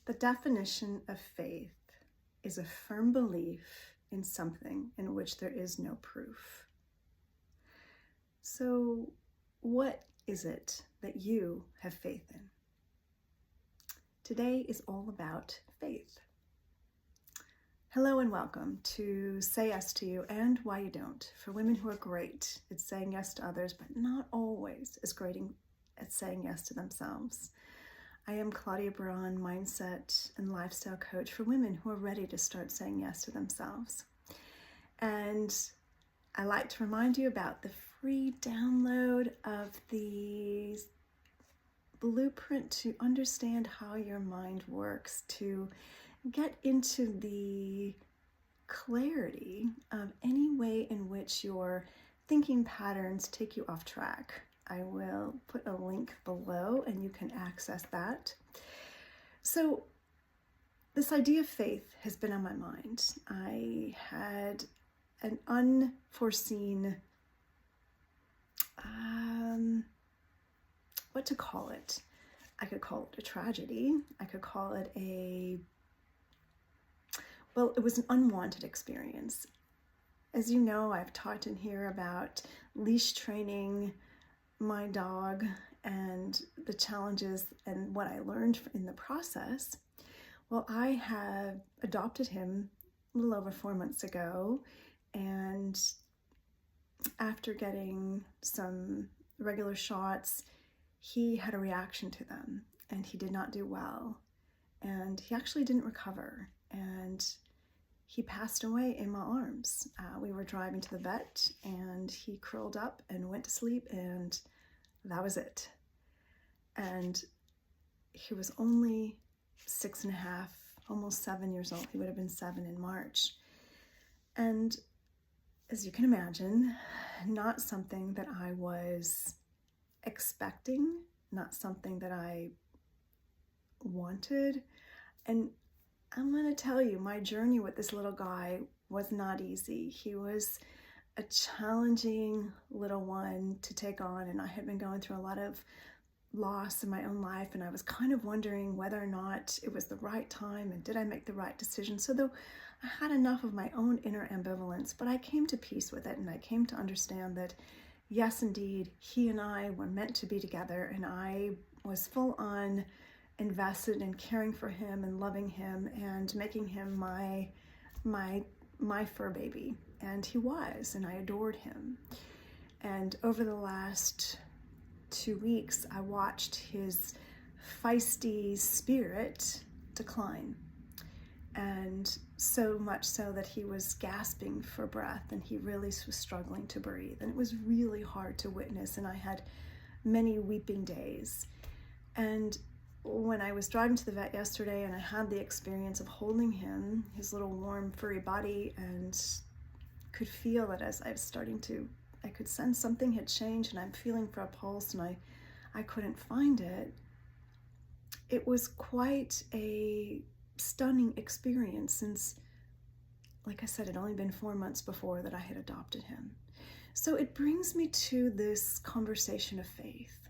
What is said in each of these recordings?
The definition of faith is a firm belief in something in which there is no proof. So, what is it that you have faith in? Today is all about faith. Hello and welcome to Say Yes to You and Why You Don't, for women who are great at saying yes to others, but not always as great at saying yes to themselves. I am Claudia Braun, mindset and lifestyle coach for women who are ready to start saying yes to themselves. And I like to remind you about the free download of the blueprint to understand how your mind works, to get into the clarity of any way in which your thinking patterns take you off track. I will put a link below and you can access that. So this idea of faith has been on my mind. I had an unforeseen, what to call it? I could call it a tragedy. I could call it it was an unwanted experience. As you know, I've talked in here about leash training my dog and the challenges and what I learned in the process. Well, I have adopted him a little over 4 months ago, and after getting some regular shots, he had a reaction to them and he did not do well, and he actually didn't recover, and he passed away in my arms. We were driving to the vet and he curled up and went to sleep, and that was it. And he was only 6.5, almost 7 years old. He would have been 7 in March. And as you can imagine, not something that I was expecting, not something that I wanted. And I'm going to tell you, my journey with this little guy was not easy. He was a challenging little one to take on, and I had been going through a lot of loss in my own life, and I was kind of wondering whether or not it was the right time and did I make the right decision. So though I had enough of my own inner ambivalence, but I came to peace with it, and I came to understand that yes, indeed, he and I were meant to be together, and I was full on invested in caring for him and loving him and making him my fur baby. And he was, and I adored him. And over the last 2 weeks, I watched his feisty spirit decline. And so much so that he was gasping for breath, and he really was struggling to breathe. And it was really hard to witness, and I had many weeping days. And when I was driving to the vet yesterday and I had the experience of holding him, his little warm furry body, and could feel that as I was I could sense something had changed, and I'm feeling for a pulse, and I couldn't find it. It was quite a stunning experience since, like I said, it had only been 4 months before that I had adopted him. So it brings me to this conversation of faith.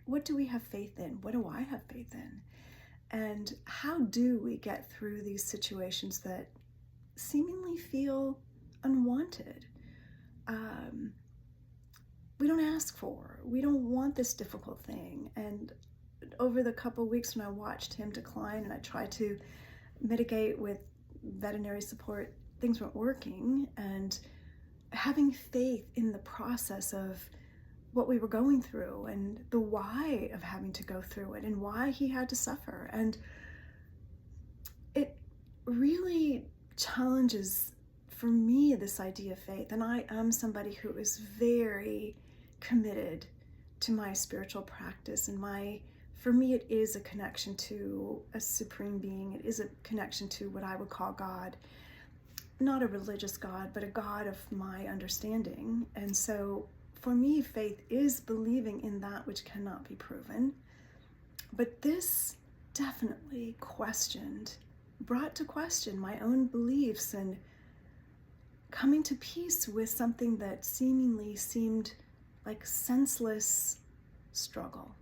What do we have faith in? What do I have faith in? And how do we get through these situations that seemingly feel unwanted? We don't ask for. We don't want this difficult thing. And over the couple weeks when I watched him decline and I tried to mitigate with veterinary support, things weren't working. And having faith in the process of what we were going through and the why of having to go through it and why he had to suffer. And it really challenges for me this idea of faith. And I am somebody who is very committed to my spiritual practice, and for me it is a connection to a supreme being. It is a connection to what I would call God, not a religious God, but a God of my understanding. And so for me, faith is believing in that which cannot be proven. But this definitely brought to question my own beliefs and coming to peace with something that seemingly seemed like senseless struggle.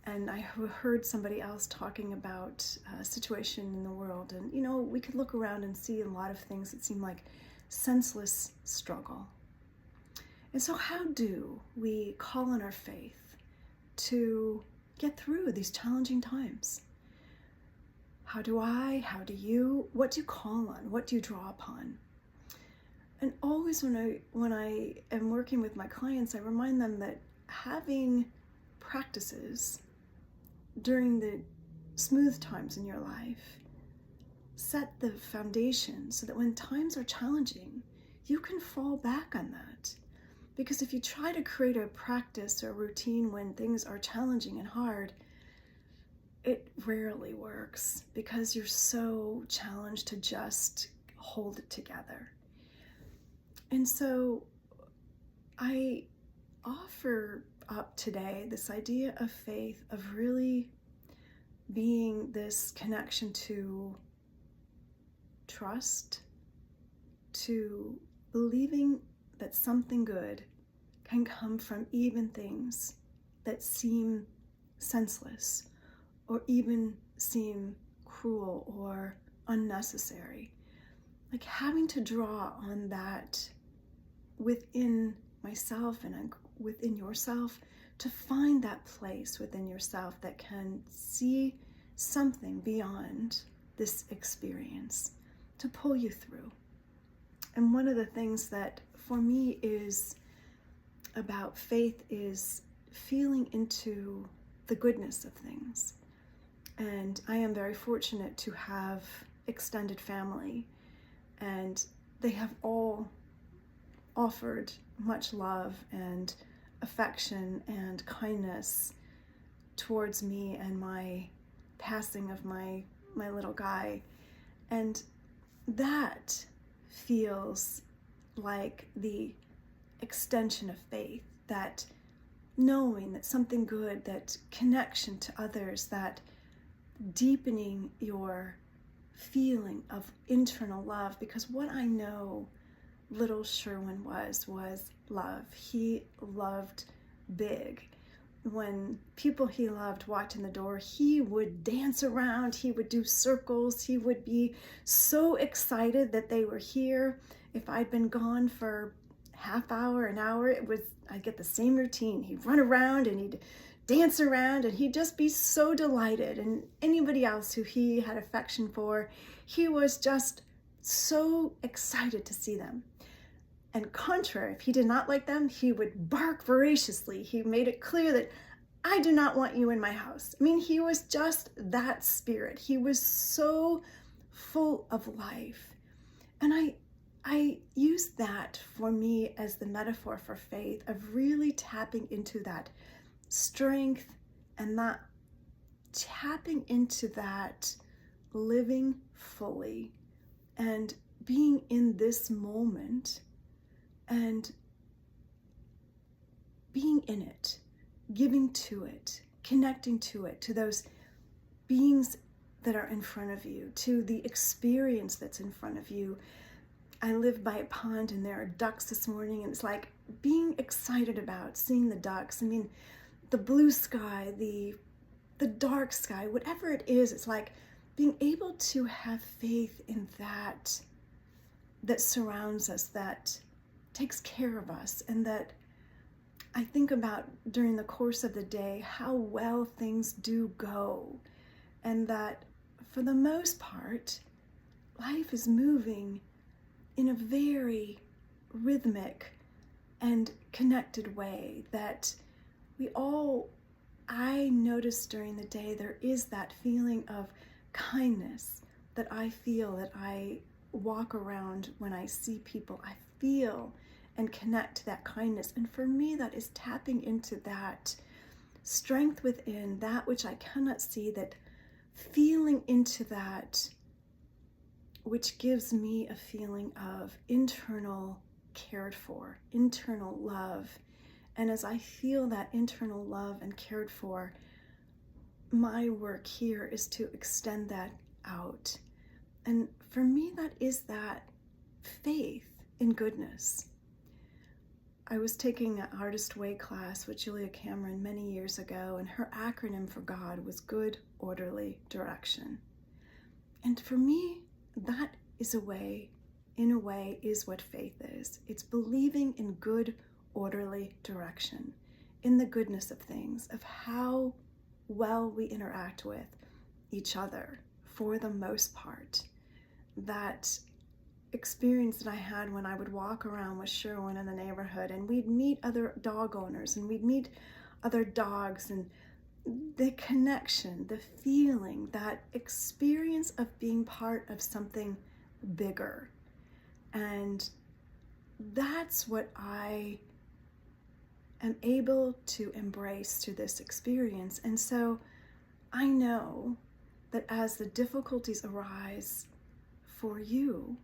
And I heard somebody else talking about a situation in the world. And, we could look around and see a lot of things that seem like senseless struggle. And so how do we call on our faith to get through these challenging times? How do you, what do you call on? What do you draw upon? And always when I am working with my clients, I remind them that having practices during the smooth times in your life set the foundation so that when times are challenging, you can fall back on that. Because if you try to create a practice or a routine when things are challenging and hard, it rarely works because you're so challenged to just hold it together. And so I offer up today this idea of faith, of really being this connection to trust, to believing that something good can come from even things that seem senseless or even seem cruel or unnecessary. Like having to draw on that within myself and within yourself to find that place within yourself that can see something beyond this experience to pull you through. And one of the things that for me is about faith is feeling into the goodness of things. And I am very fortunate to have extended family, and they have all offered much love and affection and kindness towards me and my passing of my little guy. And that feels like the extension of faith, that knowing that something good, that connection to others, that deepening your feeling of internal love. Because what I know little Sherwin was love. He loved big. When people he loved walked in the door, he would dance around, he would do circles, he would be so excited that they were here. If I'd been gone for half hour, an hour, I'd get the same routine. He'd run around and he'd dance around and he'd just be so delighted. And anybody else who he had affection for, he was just so excited to see them. And contrary, if he did not like them, he would bark voraciously. He made it clear that I do not want you in my house. I mean, he was just that spirit. He was so full of life. And I use that for me as the metaphor for faith, of really tapping into that strength and that tapping into that living fully and being in this moment and being in it, giving to it, connecting to it, to those beings that are in front of you, to the experience that's in front of you. I live by a pond and there are ducks this morning, and it's like being excited about seeing the ducks. I mean, the blue sky, the dark sky, whatever it is, it's like being able to have faith in that surrounds us, that takes care of us, and that I think about during the course of the day how well things do go, and that for the most part, life is moving in a very rhythmic and connected way, that I notice during the day there is that feeling of kindness that I feel, that I walk around when I see people. I feel and connect to that kindness. And for me, that is tapping into that strength within, that which I cannot see, that feeling into that, which gives me a feeling of internal cared for, internal love. And as I feel that internal love and cared for, my work here is to extend that out. And for me, that is that faith in goodness. I was taking an Artist Way class with Julia Cameron many years ago, and her acronym for God was Good Orderly Direction. And for me, that is in a way, is what faith is. It's believing in good, orderly direction, in the goodness of things, of how well we interact with each other for the most part. That experience that I had when I would walk around with Sherwin in the neighborhood, and we'd meet other dog owners, and we'd meet other dogs, and the connection, the feeling, that experience of being part of something bigger. And that's what I am able to embrace through this experience. And so I know that as the difficulties arise for you,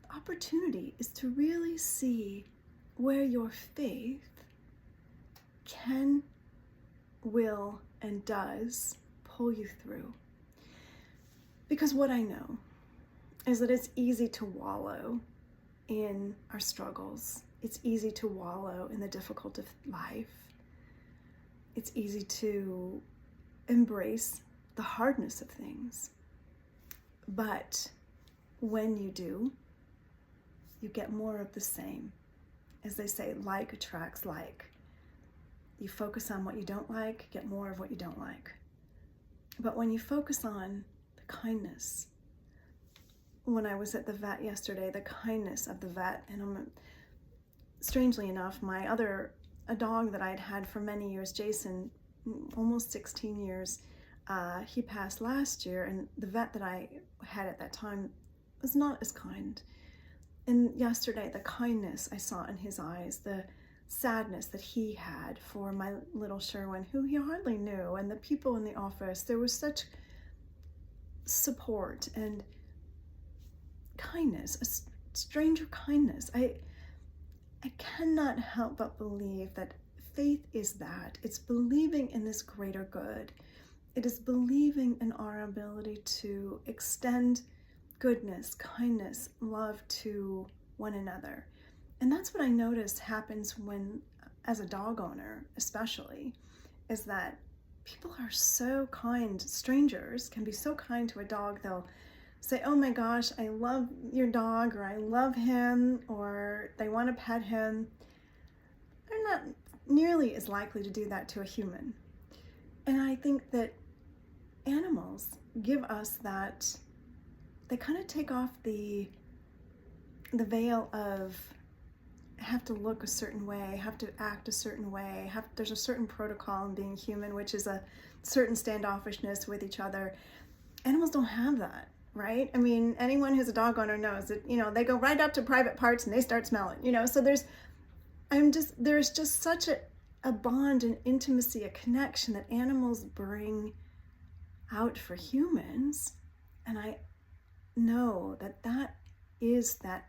the opportunity is to really see where your faith can, will, and does pull you through. Because what I know is that it's easy to wallow in our struggles. It's easy to wallow in the difficult of life. It's easy to embrace the hardness of things. But when you do, you get more of the same. As they say, like attracts like. You focus on what you don't like, get more of what you don't like. But when you focus on the kindness, when I was at the vet yesterday, the kindness of the vet, and strangely enough, a dog that I'd had for many years, Jason, almost 16 years, he passed last year, and the vet that I had at that time was not as kind. And yesterday, the kindness I saw in his eyes, the sadness that he had for my little Sherwin, who he hardly knew, and the people in the office, there was such support and kindness, a stranger kindness. I cannot help but believe that faith is that. It's believing in this greater good. It is believing in our ability to extend goodness, kindness, love to one another. And that's what I notice happens when, as a dog owner especially, is that people are so kind. Strangers can be so kind to a dog. They'll say, oh my gosh, I love your dog, or I love him, or they want to pet him. They're not nearly as likely to do that to a human. And I think that animals give us that, they kind of take off the veil of have to look a certain way, have to act a certain way, there's a certain protocol in being human, which is a certain standoffishness with each other. Animals don't have that, right? I mean, anyone who's a dog owner knows that, they go right up to private parts and they start smelling, so there's just such a bond and intimacy, a connection that animals bring out for humans. And I know that is that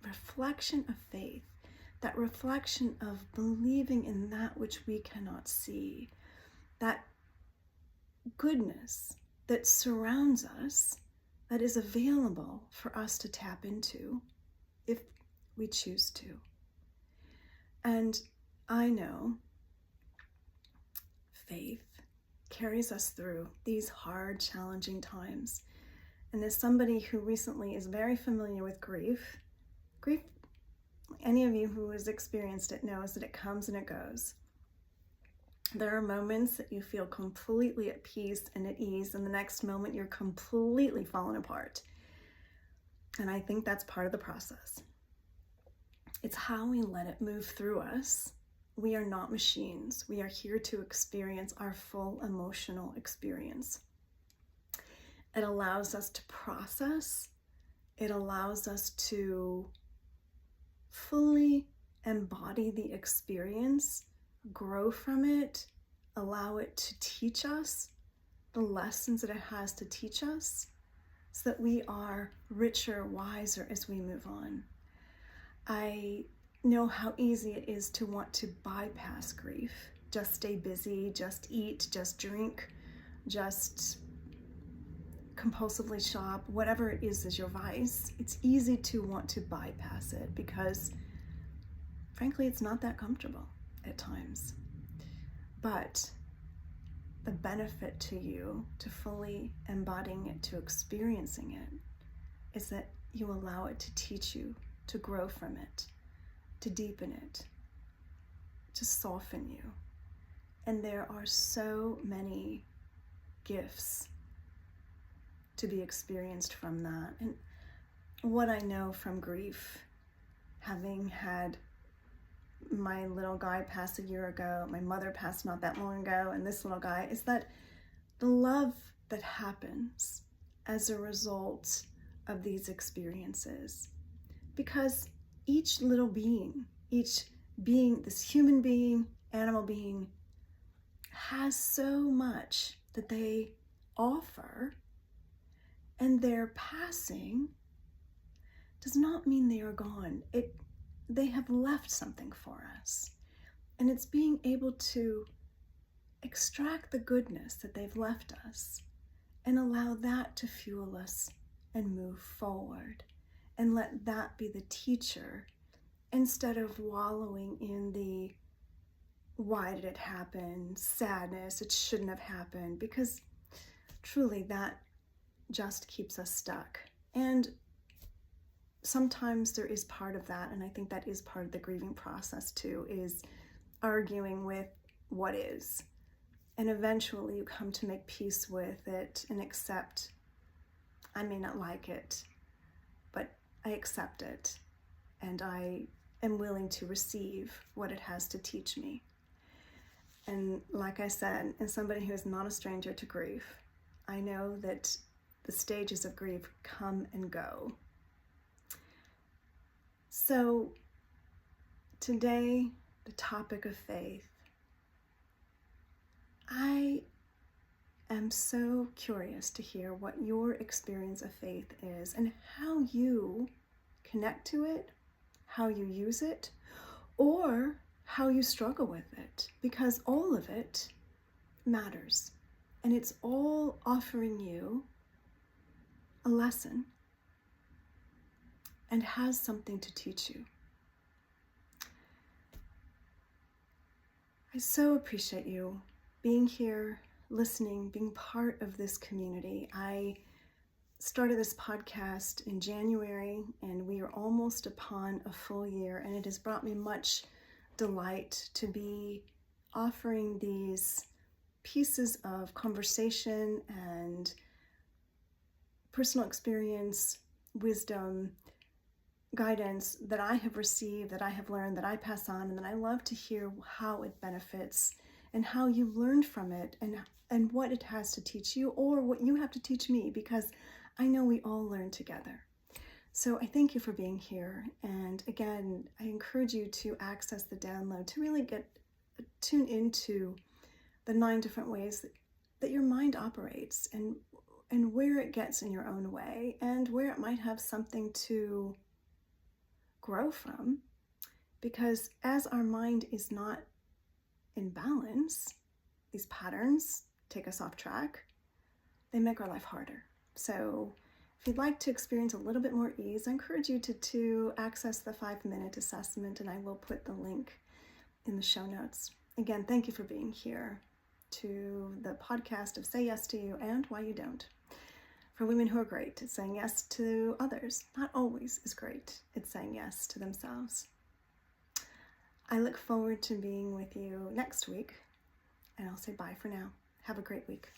reflection of faith, that reflection of believing in that which we cannot see, that goodness that surrounds us, that is available for us to tap into if we choose to. And I know faith carries us through these hard, challenging times. And as somebody who recently is very familiar with grief, any of you who has experienced it knows that it comes and it goes. There are moments that you feel completely at peace and at ease, and the next moment you're completely fallen apart. And I think that's part of the process. It's how we let it move through us. We are not machines. We are here to experience our full emotional experience. It allows us to process. It allows us to fully embody the experience, grow from it, allow it to teach us the lessons that it has to teach us, so that we are richer, wiser as we move on. I know how easy it is to want to bypass grief. Just stay busy, just eat, just drink, just compulsively shop, whatever it is your vice. It's easy to want to bypass it because frankly, it's not that comfortable at times. But the benefit to you, to fully embodying it, to experiencing it, is that you allow it to teach you, to grow from it, to deepen it, to soften you. And there are so many gifts to be experienced from that. And what I know from grief, having had my little guy pass a year ago, my mother passed not that long ago, and this little guy, is that the love that happens as a result of these experiences. Because each little being, this human being, animal being, has so much that they offer, and their passing does not mean they are gone. They have left something for us. And it's being able to extract the goodness that they've left us and allow that to fuel us and move forward. And let that be the teacher instead of wallowing in the why did it happen, sadness, it shouldn't have happened, because truly that just keeps us stuck. And sometimes there is part of that, and I think that is part of the grieving process too, is arguing with what is. And eventually you come to make peace with it and accept, I may not like it, but I accept it, and I am willing to receive what it has to teach me. And like I said, as somebody who is not a stranger to grief, I know that the stages of grief come and go. So today, the topic of faith. I am so curious to hear what your experience of faith is and how you connect to it, how you use it, or how you struggle with it, because all of it matters. And it's all offering you a lesson and has something to teach you. I so appreciate you being here, listening, being part of this community. I started this podcast in January, and we are almost upon a full year, and it has brought me much delight to be offering these pieces of conversation and personal experience, wisdom, guidance that I have received, that I have learned, that I pass on, and that I love to hear how it benefits and how you learned from it, and what it has to teach you, or what you have to teach me, because I know we all learn together. So I thank you for being here. And again, I encourage you to access the download to really tune into the 9 different ways that your mind operates, and where it gets in your own way, and where it might have something to grow from. Because as our mind is not in balance, these patterns take us off track. They make our life harder. So if you'd like to experience a little bit more ease, I encourage you to access the 5-minute assessment, and I will put the link in the show notes. Again, thank you for being here to the podcast of Say Yes to You and Why You Don't. For women who are great at saying yes to others, not always is great at saying yes to themselves. I look forward to being with you next week, and I'll say bye for now. Have a great week.